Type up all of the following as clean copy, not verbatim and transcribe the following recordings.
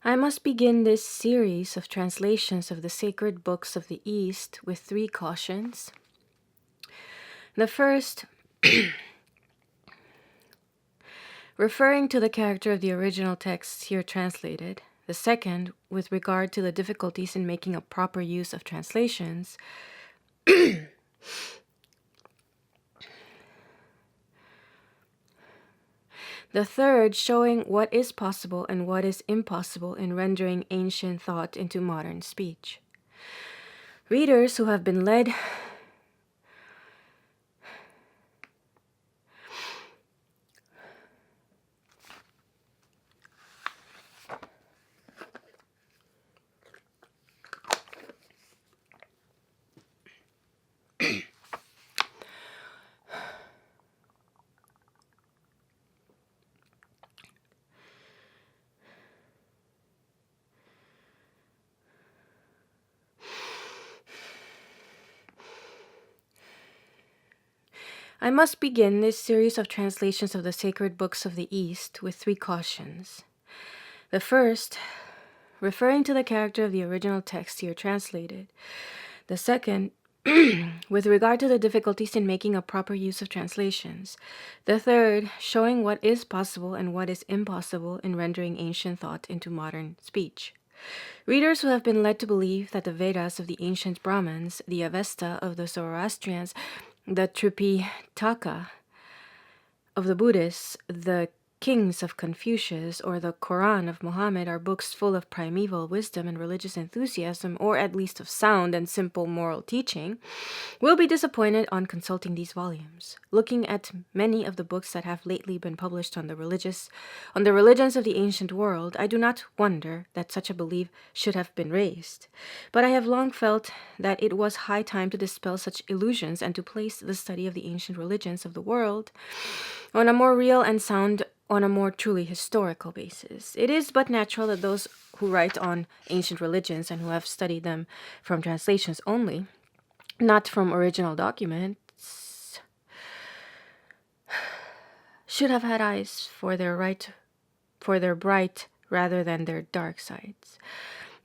I must begin this series of translations of the sacred books of the East with 3 cautions. The first, referring to the character of the original texts here translated. The second, with regard to the difficulties in making a proper use of translations. The third, showing what is possible and what is impossible in rendering ancient thought into modern speech. Readers who have been led I must begin this series of translations of the sacred books of the East with 3 cautions. The first, referring to the character of the original text here translated. The second, with regard to the difficulties in making a proper use of translations. The third, showing what is possible and what is impossible in rendering ancient thought into modern speech. Readers who have been led to believe that the Vedas of the ancient Brahmins, the Avesta of the Zoroastrians, the Tripitaka of the Buddhists, the Kings of Confucius, or the Quran of Muhammad are books full of primeval wisdom and religious enthusiasm, or at least of sound and simple moral teaching, will be disappointed on consulting these volumes. Looking at many of the books that have lately been published on the religions of the ancient world, I do not wonder that such a belief should have been raised. But I have long felt that it was high time to dispel such illusions and to place the study of the ancient religions of the world on a more real and sound, on a more truly historical basis. It is but natural that those who write on ancient religions and who have studied them from translations only, not from original documents, should have had eyes for their bright rather than their dark sides.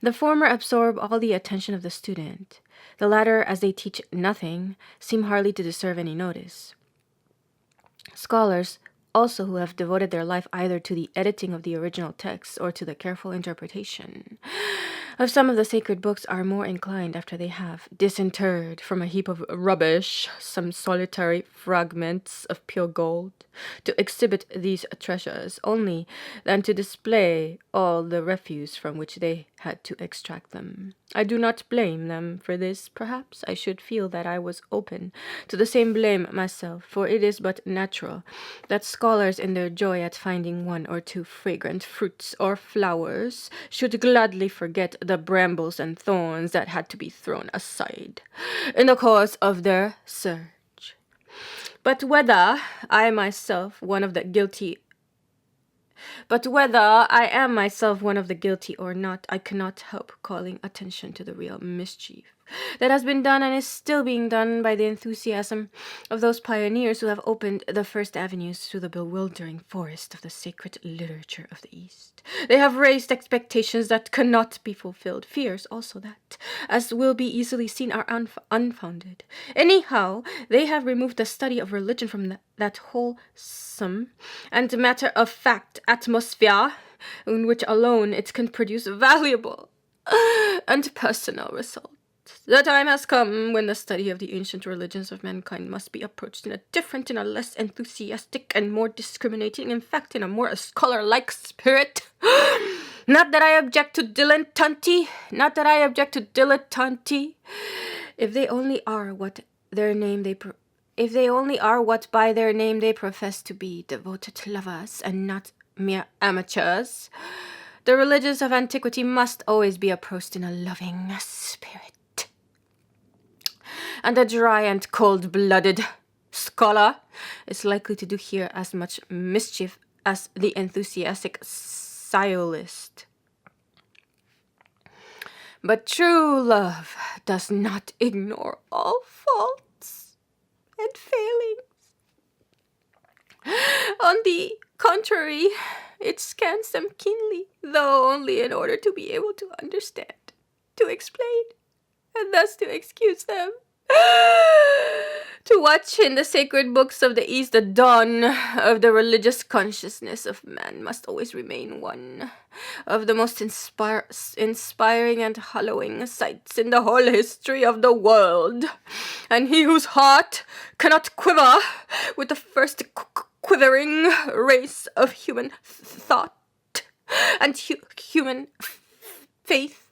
The former absorb all the attention of the student. The latter, as they teach nothing, seem hardly to deserve any notice. Scholars also who have devoted their life either to the editing of the original texts or to the careful interpretation of some of the sacred books are more inclined, after they have disinterred from a heap of rubbish some solitary fragments of pure gold, to exhibit these treasures only than to display all the refuse from which they had to extract them. I do not blame them for this. Perhaps I should feel that I was open to the same blame myself, for it is but natural that scholars in their joy at finding 1 or 2 fragrant fruits or flowers should gladly forget the brambles and thorns that had to be thrown aside in the course of their search. But whether I am myself one of the guilty or not, I cannot help calling attention to the real mischief that has been done and is still being done by the enthusiasm of those pioneers who have opened the first avenues through the bewildering forest of the sacred literature of the East. They have raised expectations that cannot be fulfilled, fears also that, as will be easily seen, are unfounded. Anyhow, they have removed the study of religion from that wholesome and matter-of-fact atmosphere in which alone it can produce valuable and personal results. The time has come when the study of the ancient religions of mankind must be approached in a different, in a less enthusiastic and more discriminating, in fact, in a more scholar-like spirit. Not that I object to dilettanti, if they only are what by their name they profess to be, devoted lovers and not mere amateurs. The religions of antiquity must always be approached in a loving spirit. And a dry and cold-blooded scholar is likely to do here as much mischief as the enthusiastic sciolist. But true love does not ignore all faults and failings. On the contrary, it scans them keenly, though only in order to be able to understand, to explain, and thus to excuse them. To watch in the sacred books of the East the dawn of the religious consciousness of man must always remain one of the most inspiring and hallowing sights in the whole history of the world. And he whose heart cannot quiver with the first quivering race of human thought and human faith,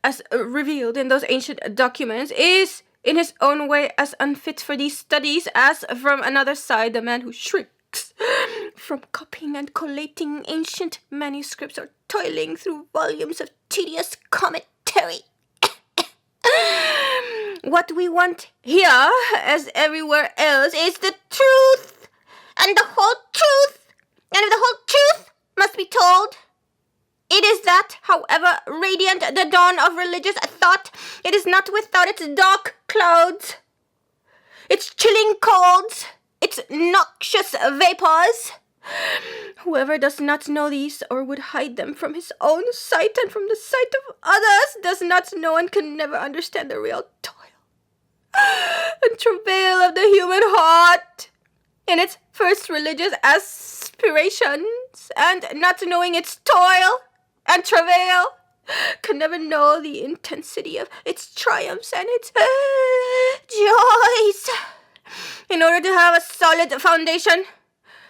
as revealed in those ancient documents, is in his own way as unfit for these studies as, from another side, the man who shrinks from copying and collating ancient manuscripts or toiling through volumes of tedious commentary. What we want here, as everywhere else, is the truth, and the whole truth, and if the whole truth must be told, it is that, however radiant the dawn of religious thought, it is not without its dark clouds, its chilling colds, its noxious vapors. Whoever does not know these, or would hide them from his own sight and from the sight of others, does not know and can never understand the real toil and travail of the human heart in its first religious aspirations, and not knowing its toil and travail, can never know the intensity of its triumphs and its joys. In order to have a solid foundation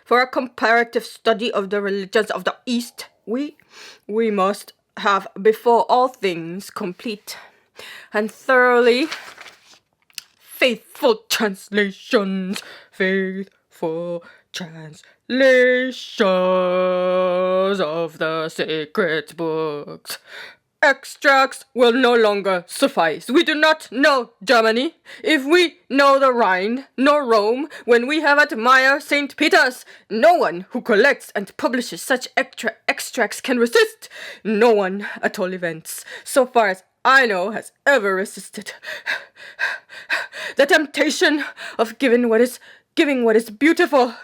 for a comparative study of the religions of the East, we must have before all things complete and thoroughly faithful translations of the sacred books. Extracts will no longer suffice. We do not know Germany, if we know the Rhine, nor Rome, when we have admired St. Peter's. No one who collects and publishes such extracts can resist. No one, at all events, so far as I know, has ever resisted the temptation of giving what is beautiful,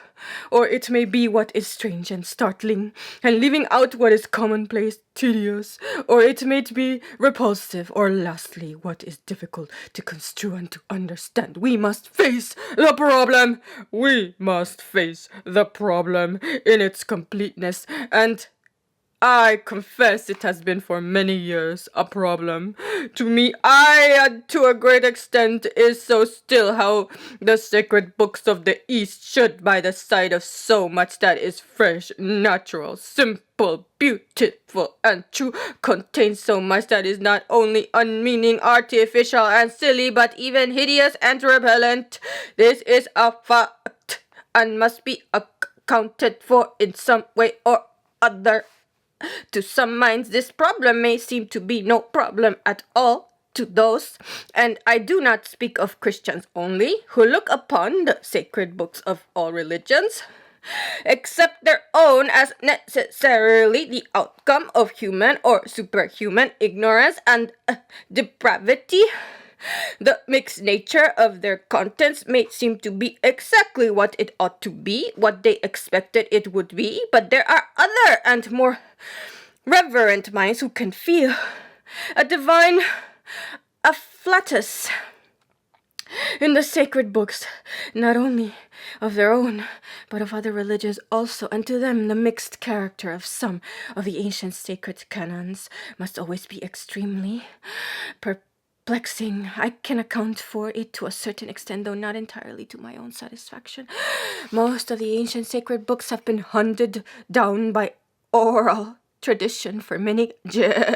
or it may be what is strange and startling, and leaving out what is commonplace, tedious, or it may be repulsive, or lastly, what is difficult to construe and to understand. We must face the problem. We must face the problem in its completeness, and I confess it has been for many years a problem. To me, and to a great extent, is so still how the sacred books of the East should, by the side of so much that is fresh, natural, simple, beautiful, and true, contain so much that is not only unmeaning, artificial, and silly, but even hideous and repellent. This is a fact, and must be accounted for in some way or other. To some minds, this problem may seem to be no problem at all to those, and I do not speak of Christians only, who look upon the sacred books of all religions, except their own, as necessarily the outcome of human or superhuman ignorance and depravity. The mixed nature of their contents may seem to be exactly what it ought to be, what they expected it would be, but there are other and more reverent minds who can feel a divine afflatus in the sacred books, not only of their own, but of other religions also, and to them the mixed character of some of the ancient sacred canons must always be extremely perplexing. I can account for it to a certain extent, though not entirely to my own satisfaction. Most of the ancient sacred books have been handed down by oral tradition for many generations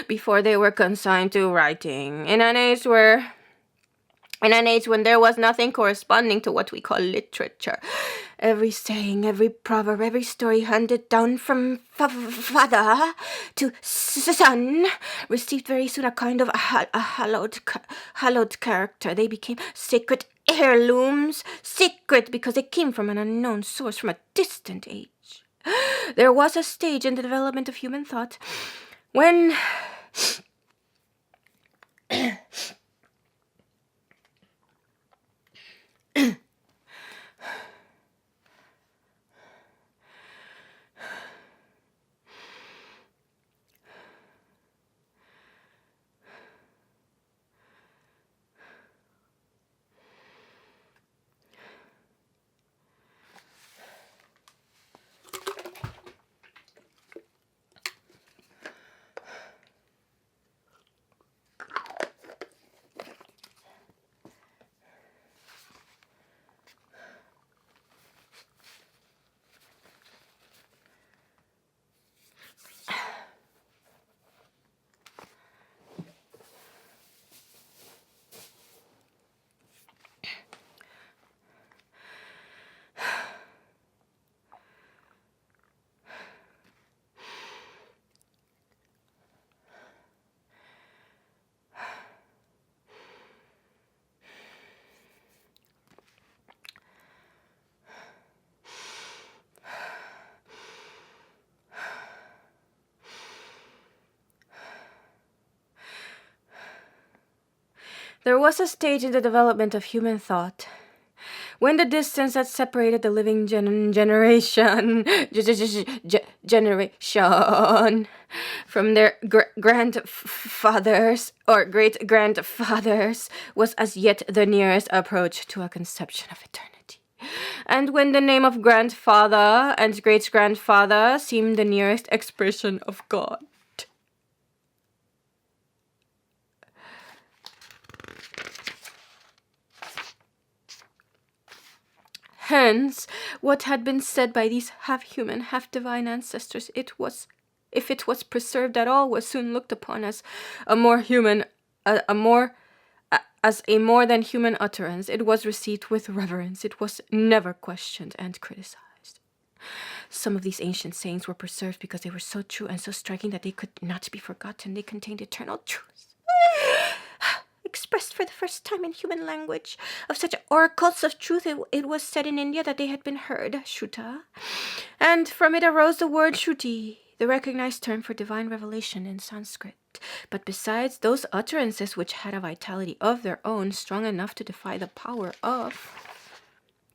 before they were consigned to writing, in an age when there was nothing corresponding to what we call literature. Every saying, every proverb, every story handed down from father to son received very soon a kind of a hallowed character. They became sacred heirlooms, sacred because they came from an unknown source, from a distant age. There was a stage in the development of human thought when There was a stage in the development of human thought when the distance that separated the living generation from their grandfathers or great-grandfathers was as yet the nearest approach to a conception of eternity. And when the name of grandfather and great-grandfather seemed the nearest expression of God. Hence, what had been said by these half-human, half-divine ancestors, if it was preserved at all, was soon looked upon as a more than human utterance. It was received with reverence. It was never questioned and criticized. Some of these ancient sayings were preserved because they were so true and so striking that they could not be forgotten. They contained eternal truths. Expressed for the first time in human language. Of such oracles of truth, it was said in India that they had been heard, Shruta, and from it arose the word Shruti, the recognized term for divine revelation in Sanskrit. But besides those utterances which had a vitality of their own, strong enough to defy the power of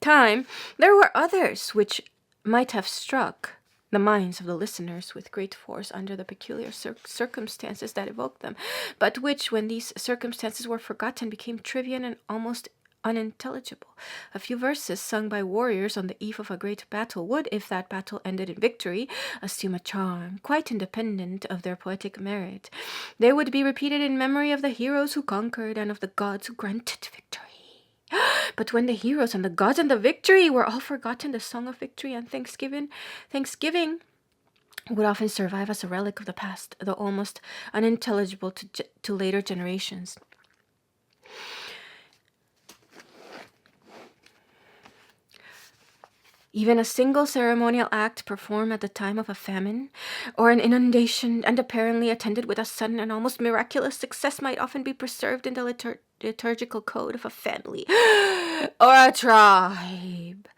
time, there were others which might have struck the minds of the listeners with great force under the peculiar circumstances that evoked them, but which, when these circumstances were forgotten, became trivial and almost unintelligible. A few verses sung by warriors on the eve of a great battle would, if that battle ended in victory, assume a charm quite independent of their poetic merit. They would be repeated in memory of the heroes who conquered and of the gods who granted victory. But when the heroes and the gods and the victory were all forgotten, the song of victory and thanksgiving would often survive as a relic of the past, though almost unintelligible to later generations. Even a single ceremonial act performed at the time of a famine or an inundation and apparently attended with a sudden and almost miraculous success might often be preserved in the liturgical code of a family or a tribe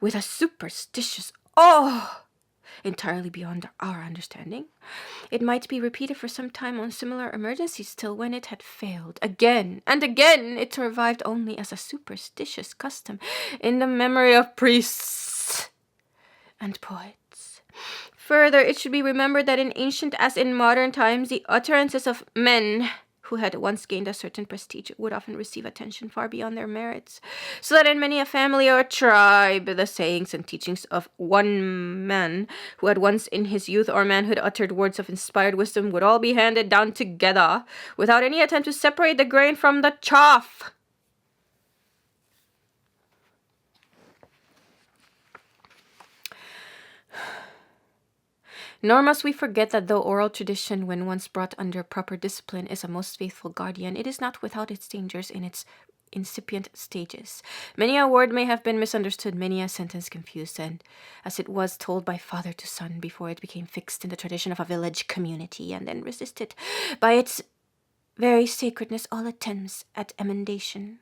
with a superstitious awe entirely beyond our understanding. It might be repeated for some time on similar emergencies till when it had failed again and again it survived only as a superstitious custom in the memory of priests and poets. Further, it should be remembered that in ancient as in modern times, the utterances of men who had once gained a certain prestige would often receive attention far beyond their merits, so that in many a family or tribe the sayings and teachings of one man who had once in his youth or manhood uttered words of inspired wisdom would all be handed down together without any attempt to separate the grain from the chaff. Nor must we forget that though oral tradition, when once brought under proper discipline, is a most faithful guardian, it is not without its dangers in its incipient stages. Many a word may have been misunderstood, many a sentence confused, and as it was told by father to son before it became fixed in the tradition of a village community, and then resisted by its very sacredness all attempts at emendation.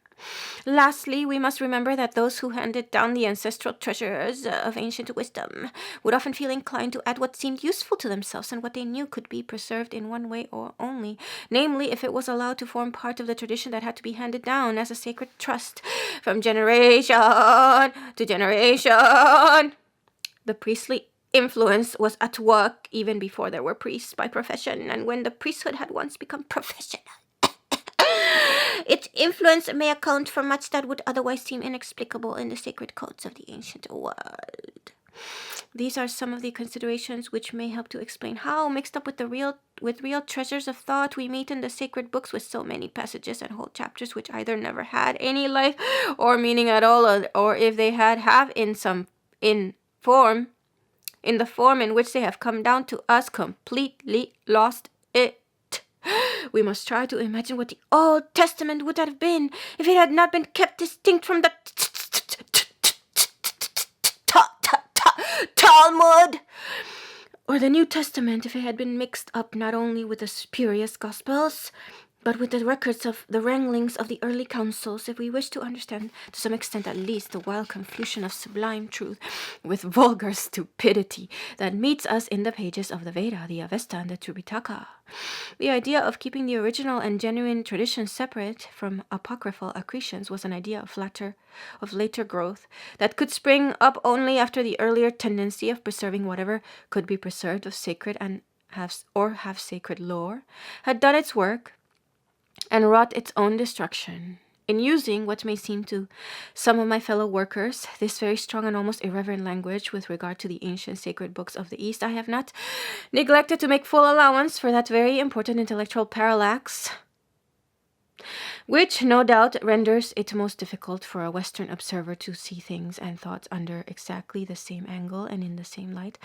Lastly, we must remember that those who handed down the ancestral treasures of ancient wisdom would often feel inclined to add what seemed useful to themselves and what they knew could be preserved in one way or only, namely, if it was allowed to form part of the tradition that had to be handed down as a sacred trust from generation to generation. The priestly influence was at work even before there were priests by profession, and when the priesthood had once become professional, its influence may account for much that would otherwise seem inexplicable in the sacred codes of the ancient world. These are some of the considerations which may help to explain how, mixed up with real treasures of thought, we meet in the sacred books with so many passages and whole chapters which either never had any life or meaning at all, or if they have in the form in which they have come down to us, completely lost it. We must try to imagine what the Old Testament would have been if it had not been kept distinct from the Talmud, or the New Testament if it had been mixed up not only with the spurious Gospels, But with the records of the wranglings of the early councils, if we wish to understand, to some extent at least, the wild confusion of sublime truth with vulgar stupidity that meets us in the pages of the Veda, the Avesta, and the Tripitaka, the idea of keeping the original and genuine traditions separate from apocryphal accretions was an idea of later growth that could spring up only after the earlier tendency of preserving whatever could be preserved of sacred and have sacred lore had done its work and wrought its own destruction. In using what may seem to some of my fellow workers this very strong and almost irreverent language with regard to the ancient sacred books of the East, I have not neglected to make full allowance for that very important intellectual parallax, which no doubt renders it most difficult for a Western observer to see things and thoughts under exactly the same angle and in the same light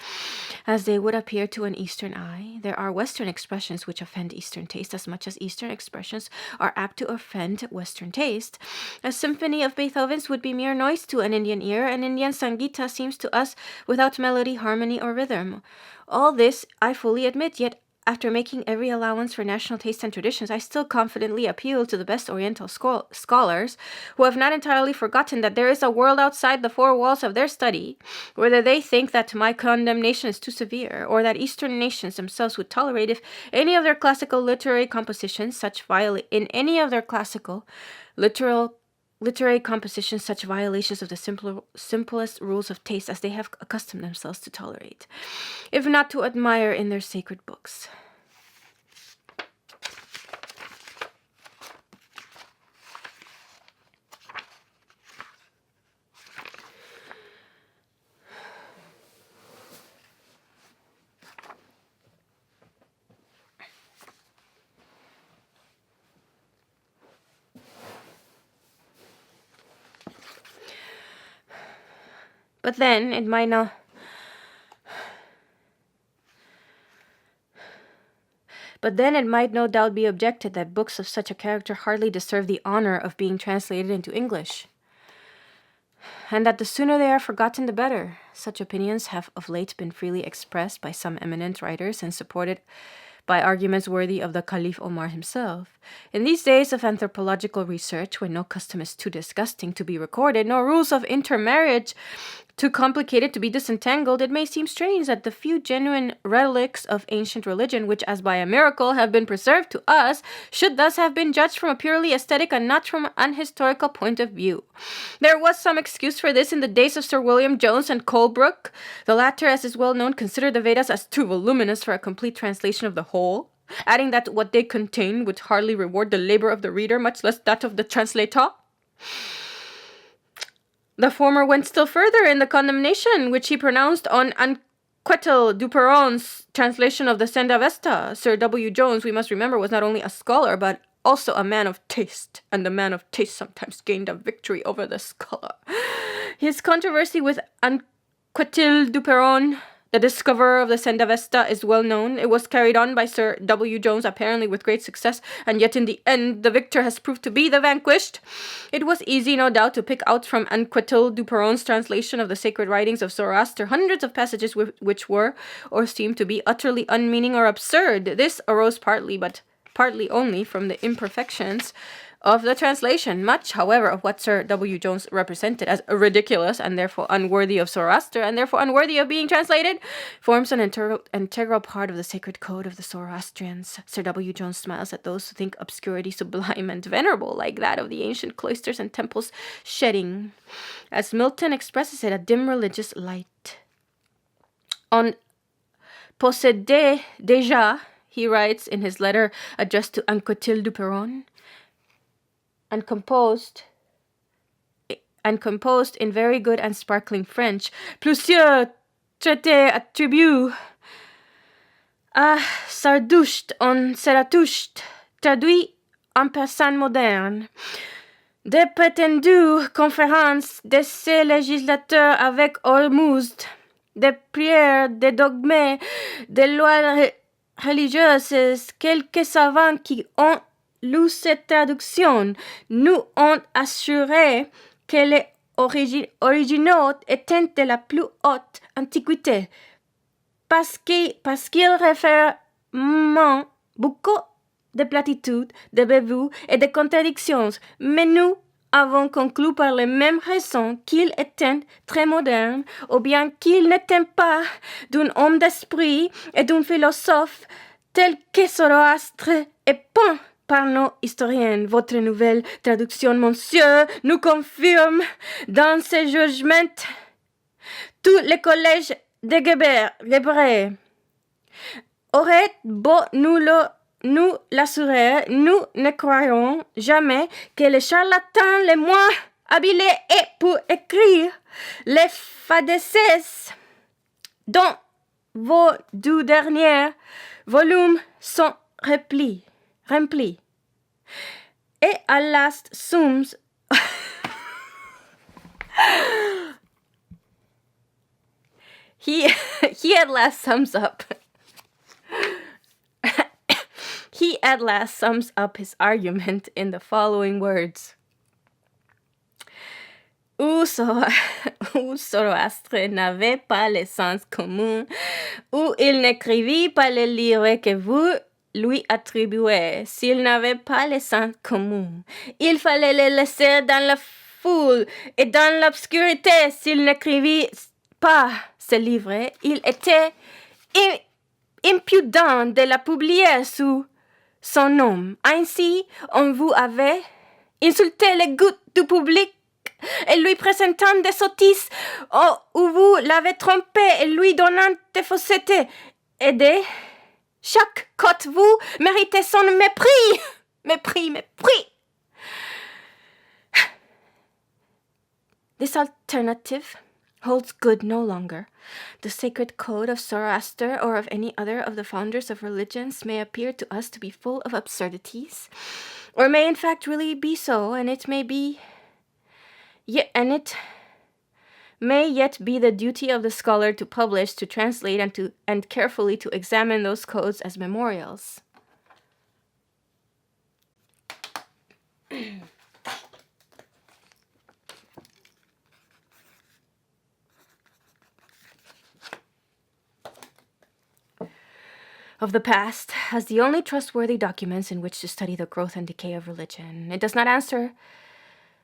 as they would appear to an Eastern eye. There are Western expressions which offend Eastern taste as much as Eastern expressions are apt to offend Western taste. A symphony of Beethoven's would be mere noise to an Indian ear, and Indian Sangita seems to us without melody, harmony, or rhythm. All this I fully admit, yet after making every allowance for national taste and traditions, I still confidently appeal to the best Oriental scholars who have not entirely forgotten that there is a world outside the four walls of their study, whether they think that my condemnation is too severe, or that Eastern nations themselves would tolerate if any of their classical literary compositions such violations of the simplest rules of taste as they have accustomed themselves to tolerate, if not to admire in their sacred books. But then it might no doubt be objected that books of such a character hardly deserve the honor of being translated into English, and that the sooner they are forgotten the better. Such opinions have of late been freely expressed by some eminent writers and supported by arguments worthy of the Caliph Omar himself. In these days of anthropological research, when no custom is too disgusting to be recorded, nor rules of intermarriage too complicated to be disentangled, it may seem strange that the few genuine relics of ancient religion, which as by a miracle have been preserved to us, should thus have been judged from a purely aesthetic and not from an historical point of view. There was some excuse for this in the days of Sir William Jones and Colebrook. The latter, as is well known, considered the Vedas as too voluminous for a complete translation of the whole, adding that what they contain would hardly reward the labor of the reader, much less that of the translator. The former went still further in the condemnation which he pronounced on Anquetil Duperron's translation of the Sendavesta. Sir W. Jones, we must remember, was not only a scholar, but also a man of taste, and the man of taste sometimes gained a victory over the scholar. His controversy with Anquetil Duperron, the discoverer of the Sendavesta, is well known. It was carried on by Sir W. Jones, apparently with great success, and yet in the end the victor has proved to be the vanquished. It was easy, no doubt, to pick out from Anquetil Duperron's translation of the sacred writings of Zoroaster hundreds of passages which were, or seemed to be, utterly unmeaning or absurd. This arose partly, but partly only, from the imperfections of the translation. Much, however, of what Sir W. Jones represented as ridiculous and therefore unworthy of Zoroaster and therefore unworthy of being translated forms an integral part of the sacred code of the Zoroastrians. Sir W. Jones smiles at those who think obscurity sublime and venerable, like that of the ancient cloisters and temples shedding, as Milton expresses it, a dim religious light. On Possédé déjà, he writes in his letter addressed to Anquetil Duperron, and composed in very good and sparkling French, plusieurs traités attribués à Zardusht en Zarathustre, traduits en persane moderne. Des prétendues conférences de ces législateurs avec Ormuzd, des prières, des dogmes, des lois religieuses, quelques savants qui ont lu cette traduction nous ont assuré que les originaux étaient de la plus haute antiquité, parce qu'ils réfèrent beaucoup de platitudes, de bévues et de contradictions, mais nous avons conclu par les mêmes raisons qu'il était très moderne, ou bien qu'il n'était pas d'un homme d'esprit et d'un philosophe tel que Zoroastre est peint par nos historiens. Votre nouvelle traduction, monsieur, nous confirme dans ce jugement tous les collèges de Guébret aurait beau nous l'assurer, nous ne croyons jamais que les charlatans les moins habiles aient pour écrire les fadesses dont vos deux derniers volumes sont remplis. Et à last sums he at last sums up He at last sums up his argument in the following words. Où Zoroastre n'avait pas le sens commun, où il n'écrivit pas les livres que vous lui attribuez. S'il n'avait pas le sens commun, il fallait le laisser dans la foule et dans l'obscurité. S'il n'écrivit pas ce livre, il était impudent de la publier sous son nom. Ainsi, on vous avait insulté le goût du public et lui présentant des sottises, ou vous l'avez trompé et lui donnant des faussetés. Et de chaque côté, vous méritez son mépris. Mépris. This alternative holds good no longer. The sacred code of Zoroaster or of any other of the founders of religions may appear to us to be full of absurdities, or may in fact really be so, and it may yet be the duty of the scholar to publish, to translate, and carefully to examine those codes as memorials. Of the past as the only trustworthy documents in which to study the growth and decay of religion. It does not answer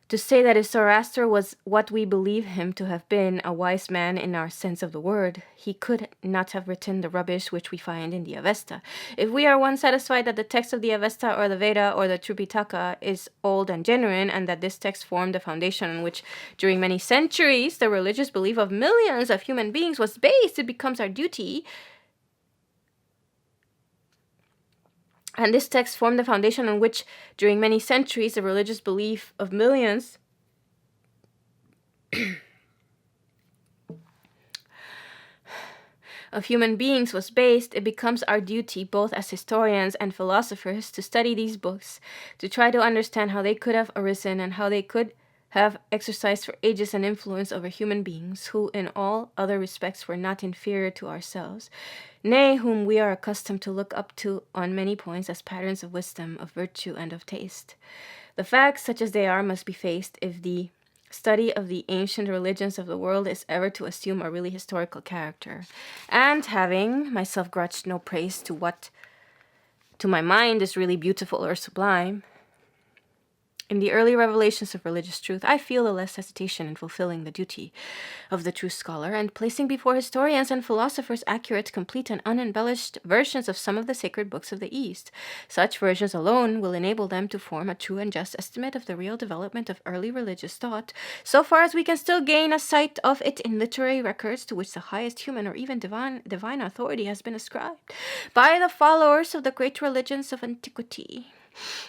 to say that if Zoroaster was what we believe him to have been, a wise man in our sense of the word, he could not have written the rubbish which we find in the Avesta. If we are once satisfied that the text of the Avesta or the Veda or the Tripitaka is old and genuine, and that this text formed the foundation on which during many centuries the religious belief of millions of human beings was based, it becomes our duty. And this text formed the foundation on which, during many centuries, the religious belief of millions of human beings was based. It becomes our duty, both as historians and philosophers, to study these books, to try to understand how they could have arisen and how they could have exercised for ages an influence over human beings who, in all other respects, were not inferior to ourselves, nay, whom we are accustomed to look up to on many points as patterns of wisdom, of virtue, and of taste. The facts, such as they are, must be faced if the study of the ancient religions of the world is ever to assume a really historical character. And having myself grudged no praise to what, to my mind, is really beautiful or sublime, in the early revelations of religious truth, I feel the less hesitation in fulfilling the duty of the true scholar and placing before historians and philosophers accurate, complete, and unembellished versions of some of the sacred books of the East. Such versions alone will enable them to form a true and just estimate of the real development of early religious thought, so far as we can still gain a sight of it in literary records to which the highest human or even divine authority has been ascribed by the followers of the great religions of antiquity.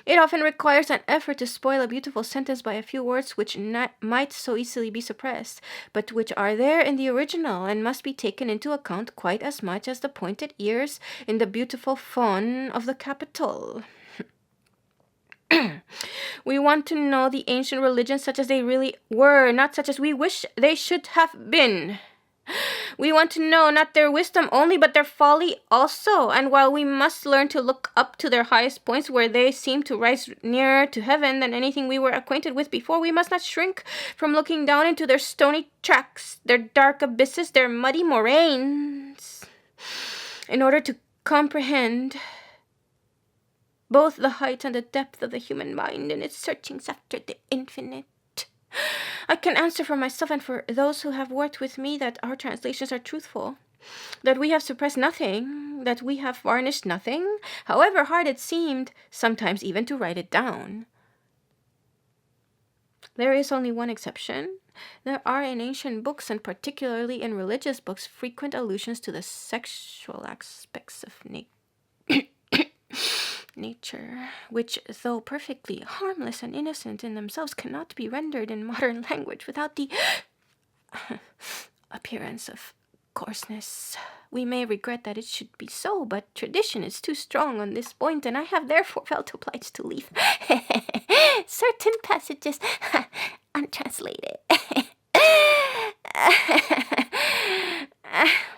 It often requires an effort to spoil a beautiful sentence by a few words which might so easily be suppressed, but which are there in the original and must be taken into account quite as much as the pointed ears in the beautiful faun of the capital. We want to know the ancient religions such as they really were, not such as we wish they should have been. We want to know not their wisdom only, but their folly also. And while we must learn to look up to their highest points where they seem to rise nearer to heaven than anything we were acquainted with before, we must not shrink from looking down into their stony tracks, their dark abysses, their muddy moraines, in order to comprehend both the height and the depth of the human mind in its searchings after the infinite. I can answer for myself and for those who have worked with me that our translations are truthful, that we have suppressed nothing, that we have varnished nothing, however hard it seemed, sometimes even to write it down. There is only one exception. There are in ancient books, and particularly in religious books, frequent allusions to the sexual aspects of nature, which, though perfectly harmless and innocent in themselves, cannot be rendered in modern language without the appearance of coarseness. We may regret that it should be so, but tradition is too strong on this point, and I have therefore felt obliged to leave certain passages untranslated.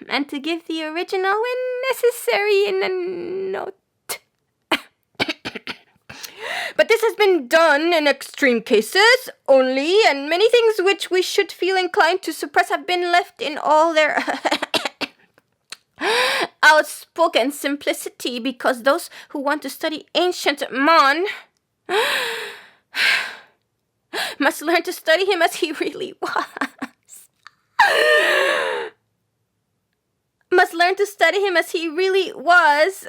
And to give the original when necessary in a note. But this has been done in extreme cases only, and many things which we should feel inclined to suppress have been left in all their outspoken simplicity, because those who want to study ancient Mon must learn to study him as he really was. Must learn to study him as he really was.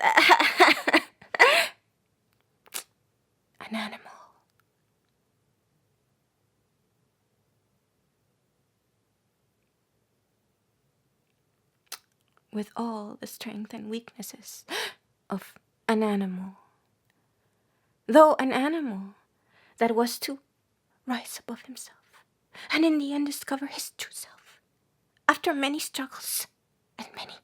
An animal. With all the strength and weaknesses of an animal. Though an animal that was to rise above himself, and in the end discover his true self, after many struggles and many